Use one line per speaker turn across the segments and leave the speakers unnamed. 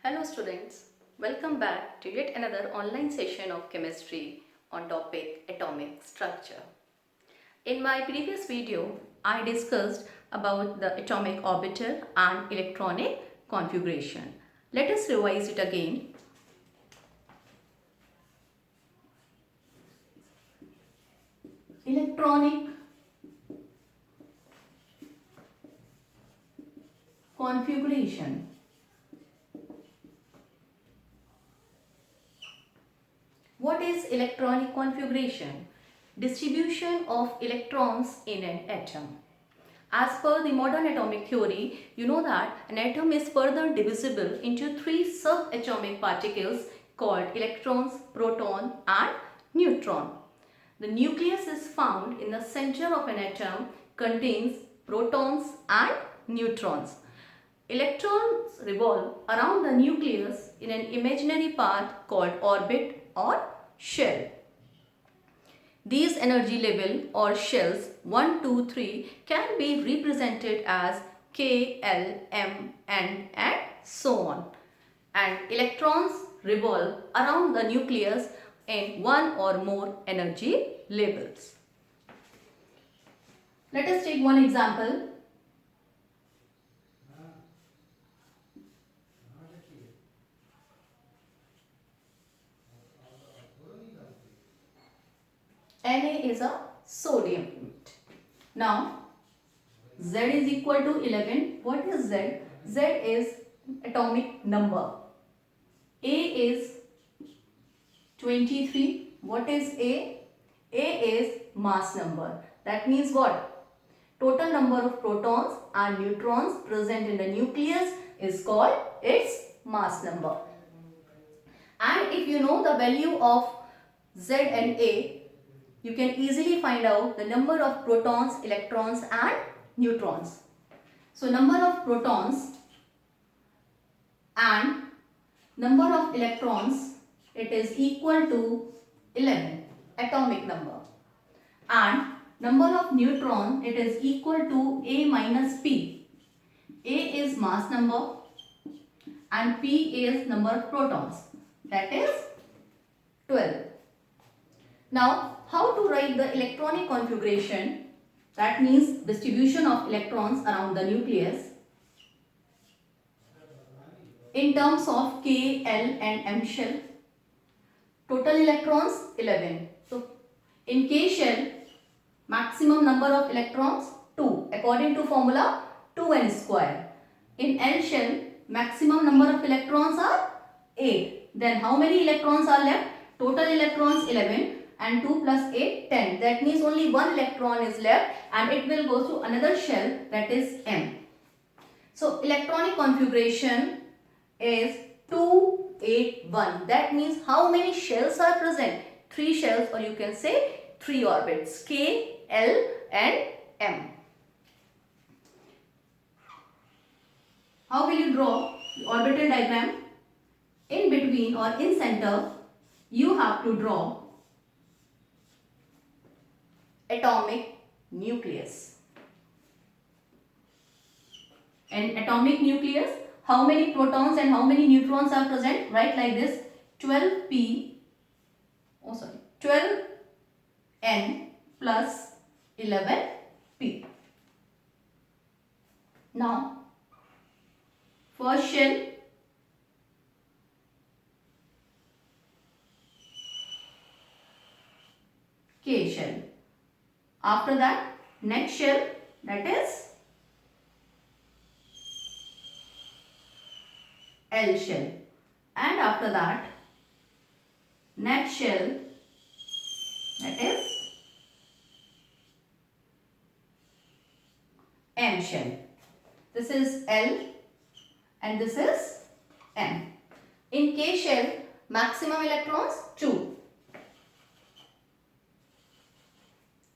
Hello students, welcome back to yet another online session of chemistry on topic atomic structure. In my previous video, I discussed about the atomic orbital and electronic configuration. Let us revise it again. Electronic configuration. What is electronic configuration? Distribution of electrons in an atom. As per the modern atomic theory, you know that an atom is further divisible into three subatomic particles called electrons, proton and neutron. The nucleus is found in the center of an atom, contains protons and neutrons. Electrons revolve around the nucleus in an imaginary path called orbit or shell. These energy level or shells 1, 2, 3 can be represented as K, L, M, N and so on. And electrons revolve around the nucleus in one or more energy levels. Let us take one example. Na is a sodium. Now, Z is equal to 11. What is Z? Z is atomic number. A is 23. What is A? A is mass number. That means what? Total number of protons and neutrons present in the nucleus is called its mass number. And if you know the value of Z and A, you can easily find out the number of protons, electrons and neutrons. So number of protons and number of electrons, it is equal to 11, atomic number. And number of neutron, it is equal to A minus P. A is mass number and P is number of protons, that is 12. Now, how to write the electronic configuration? That means distribution of electrons around the nucleus in terms of K, L and M shell. Total electrons 11. So, in K shell, maximum number of electrons 2 according to formula 2n square. In L shell, maximum number of electrons are 8. Then how many electrons are left? Total electrons 11. And 2 plus 8, 10. That means only one electron is left and it will go to another shell, that is M. So electronic configuration is 281. That means how many shells are present? 3 shells, or you can say 3 orbits, K, L and M. How will you draw the orbital diagram? In between or in center, you have to draw atomic nucleus. In atomic nucleus, how many protons and how many neutrons are present? Write like this: 12n plus 11p. Now, first shell, K shell. After that, next shell, that is L shell. And after that, next shell, that is M shell. This is L and this is M. In K shell, maximum electrons 2.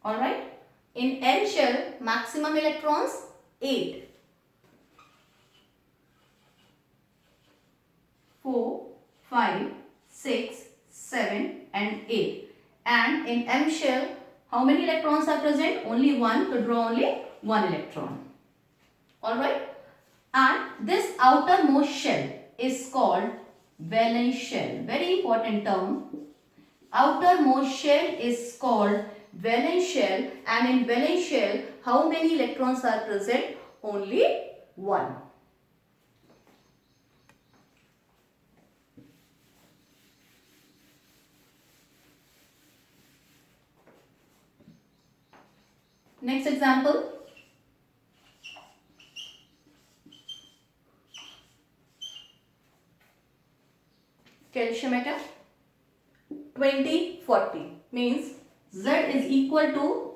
Alright. In L shell, maximum electrons 8. 4, 5, 6, 7 and 8. And in M shell, how many electrons are present? Only one, to draw only one electron. Alright. And this outermost shell is called valence shell. Very important term. Outermost shell is called valence shell, and in valence shell how many electrons are present? Only one. Next example. Calcium atom 20, 40 means Z is equal to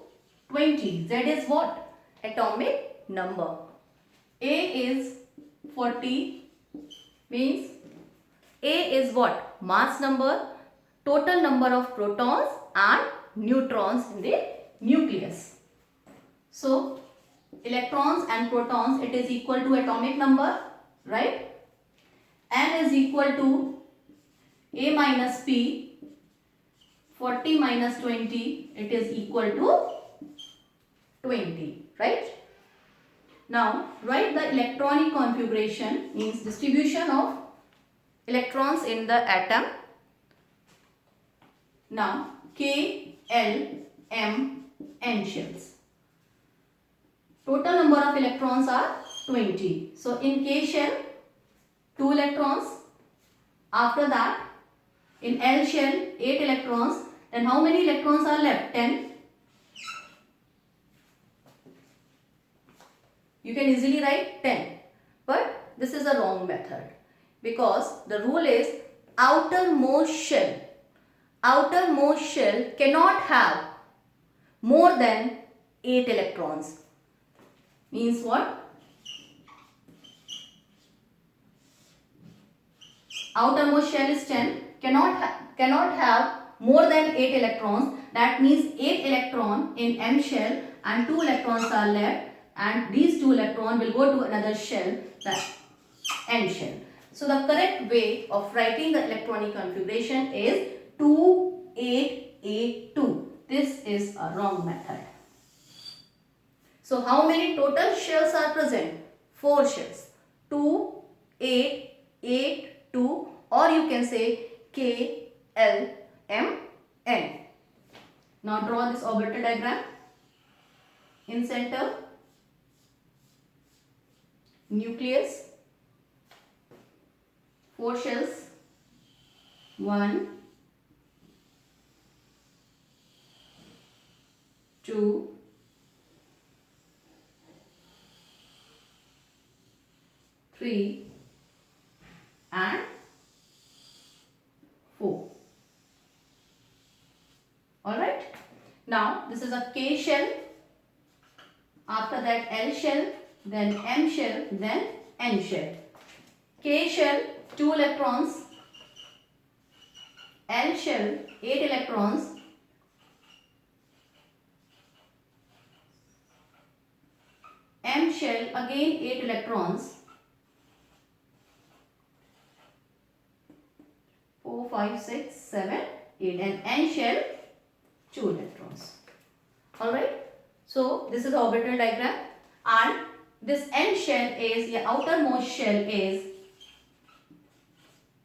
20. Z is what? Atomic number. A is 40 means A is what? Mass number, total number of protons and neutrons in the nucleus. So electrons and protons, it is equal to atomic number, right? N is equal to A minus P, 40 minus 20, it is equal to 20, right? Now write the electronic configuration, means distribution of electrons in the atom. Now K, L, M, N shells. Total number of electrons are 20. So in K shell 2 electrons. After that in L shell 8 electrons. Then how many electrons are left? 10. You can easily write 10. But this is a wrong method, because the rule is outermost shell. Outermost shell cannot have more than 8 electrons. Means what? Outermost shell is 10, cannot have more than 8 electrons. That means 8 electron in M shell and 2 electrons are left, and these 2 electrons will go to another shell, that N shell. So the correct way of writing the electronic configuration is 2882. This is a wrong method. So how many total shells are present? 4 shells. 2, 8, 8, 2, or you can say K, L, M, N. Now draw this orbital diagram. In center, nucleus, 4 shells, 1, 2, 3 and 4. Alright. Now this is a K shell. After that L shell, then M shell, then N shell. K shell 2 electrons. L shell 8 electrons. M shell again 8 electrons. 4, 5, 6, 7, 8, and N shell 2 electrons. Alright. So this is the orbital diagram, and this N shell is, the outermost shell is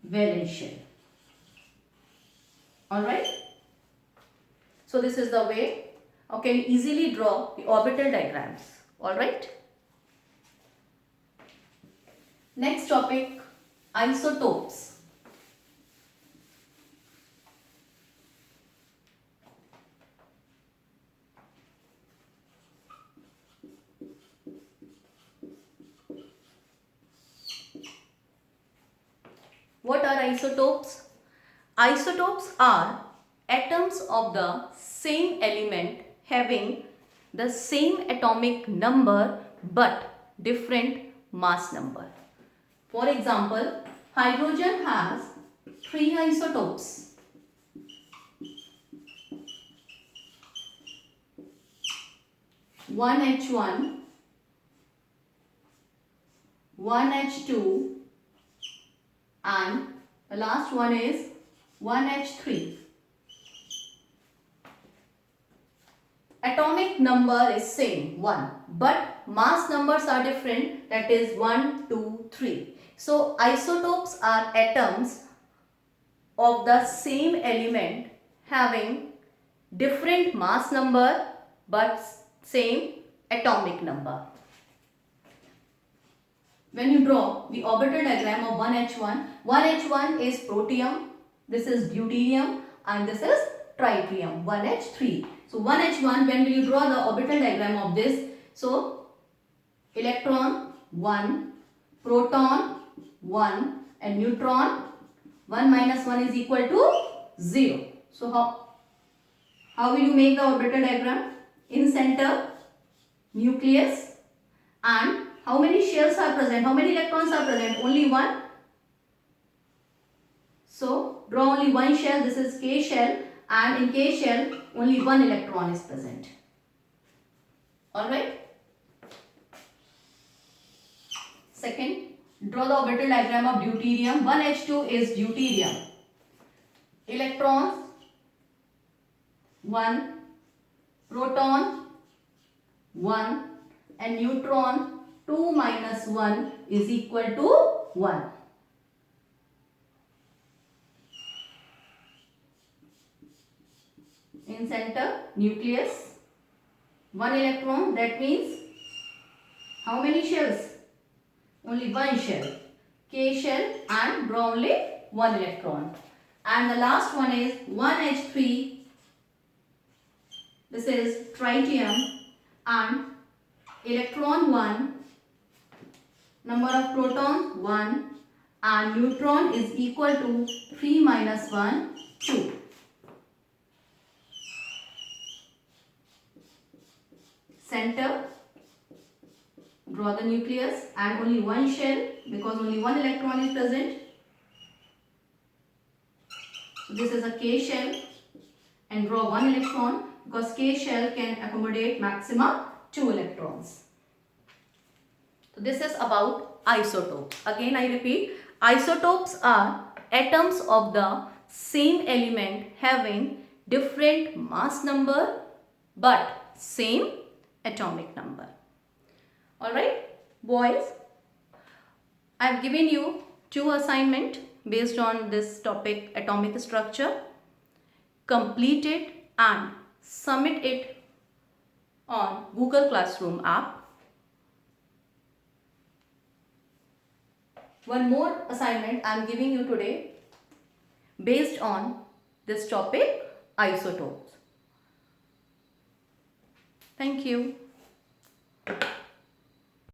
valence shell. Alright. So this is the way you can easily draw the orbital diagrams. Alright. Next topic, isotopes. What are isotopes? Isotopes are atoms of the same element having the same atomic number but different mass number. For example, hydrogen has 3 isotopes. One H1, one H2, and the last one is 1H3. Atomic number is same 1, but mass numbers are different, that is 1, 2, 3. So isotopes are atoms of the same element having different mass number but same atomic number. When you draw the orbital diagram of 1H1, 1H1 is protium, this is deuterium, and this is tritium, 1H3. So 1H1, when will you draw the orbital diagram of this? So electron 1, proton 1, and neutron 1 minus 1 is equal to 0. So how will you make the orbital diagram? In center, nucleus, and how many shells are present? How many electrons are present? Only one. So draw only one shell. This is K shell, and in K shell only one electron is present. Alright. Second, draw the orbital diagram of deuterium. 1H2 is deuterium. Electrons 1, proton 1, and neutron 2 minus 1 is equal to 1. In center, nucleus, 1 electron, that means how many shells? Only one shell, K shell, and draw only 1 electron. And the last one is 1H3, this is tritium, and electron 1, number of protons 1, and neutron is equal to 3 minus 1, 2. Center, draw the nucleus and only one shell because only one electron is present. So this is a K shell, and draw one electron because K shell can accommodate maximum 2 electrons. So this is about isotopes. Again I repeat, isotopes are atoms of the same element having different mass number but same atomic number. Alright boys, I have given you 2 assignments based on this topic, atomic structure. Complete it and submit it on Google Classroom app. One more assignment I am giving you today based on this topic, isotopes. Thank you.